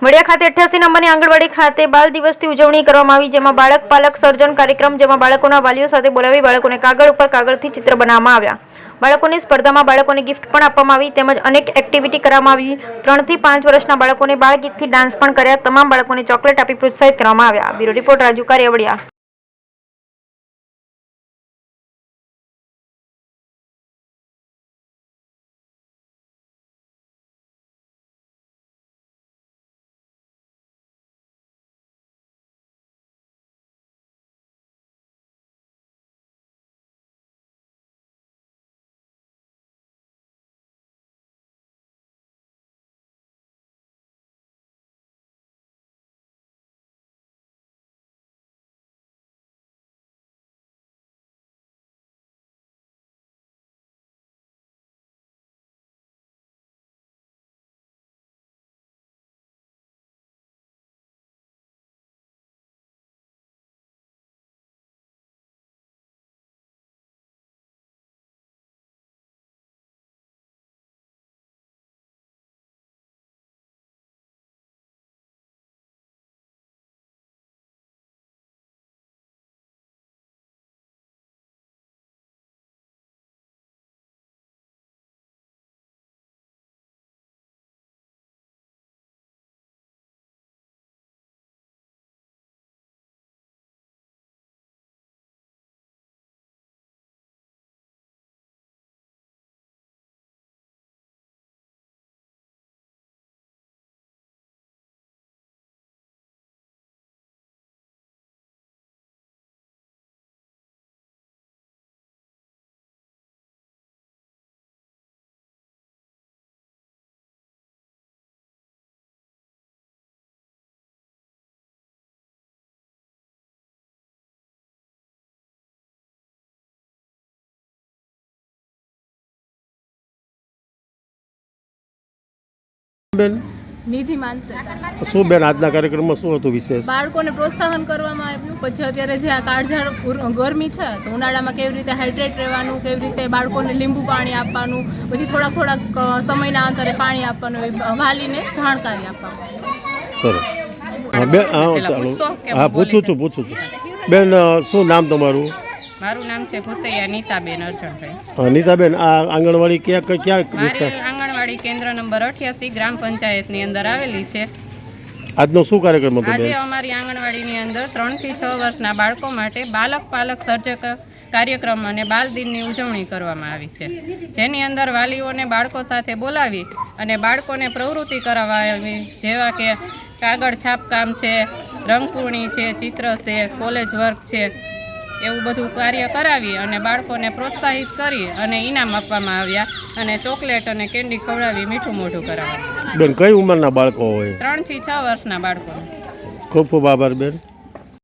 વડિયા ખાતે 88 નંબરની આંગણવાડી ખાતે બાલ દિવસની ઉજવણી કરવામાં આવી, જેમાં બાળક પાલક સર્જન કાર્યક્રમ, જેમાં બાળકોના વાલીઓ સાથે બોલાવી બાળકોને કાગળ ઉપર કાગળથી ચિત્ર બનાવવામાં આવ્યા. બાળકોની સ્પર્ધામાં બાળકોને ગિફ્ટ પણ આપવામાં આવી તેમજ અનેક એક્ટિવિટી કરવામાં આવી. 3 થી 5 વર્ષના બાળકોને બાળ ગીતથી ડાન્સ પણ કર્યા. તમામ બાળકોને ચોકલેટ આપી પ્રોત્સાહિત કરવામાં આવ્યા. Bureau report Raju Kariya, Vadia. બેન નિધિ માનસે શું બેન આજના કાર્યક્રમમાં શું હતું વિશેષ? બાળકોને પ્રોત્સાહન કરવામાં આવ્યું. પછી અત્યારે જે આ કાળઝાળ ગરમી છે તો ઉનાળામાં કેવી રીતે હાઇડ્રેટ રહેવાનું, કેવી રીતે બાળકોને લીંબુ પાણી આપવાનું, પછી થોડાક સમયના અંતરે પાણી આપવાનું, એ વાલીને જાણકારી આપવાનું. સરસ. બેન હા પૂછું છું બેન, શું નામ તમારું? મારું નામ છે ભૂતૈયા નીતાબેન અર્જણભાઈ. નીતાબેન, આ આંગણવાડી ક્યાં મારી આંગણવાડી કેન્દ્ર નંબર 88 ગ્રામ પંચાયતની અંદર આવેલી છે. આજનો શું કાર્યક્રમ હતો? આજે અમારી આંગણવાડીની અંદર 3 થી 6 વર્ષના બાળકો માટે બાલક પાલક સર્જક કાર્યક્રમ અને બાલ દિનની ઉજવણી કરવામાં આવી છે, જેની અંદર વાલીઓને બાળકો સાથે બોલાવી અને બાળકોને પ્રવૃત્તિ કરાવવા આવી, જેવા કે કાગળ છાપકામ છે, રંગપૂર્ણી છે, ચિત્ર છે, કોલેજ વર્ક છે, એવું બધું કાર્ય કરાવી અને બાળકોને પ્રોત્સાહિત કરી અને ઇનામ આપવામાં આવ્યા અને ચોકલેટ અને કેન્ડી ખવડાવી મીઠું મોઢું કરાવ્યું. બેન કઈ ઉંમરના બાળકો હોય? 3 થી 6 વર્ષના બાળકો. ખૂબ ખૂબ આભાર બેન.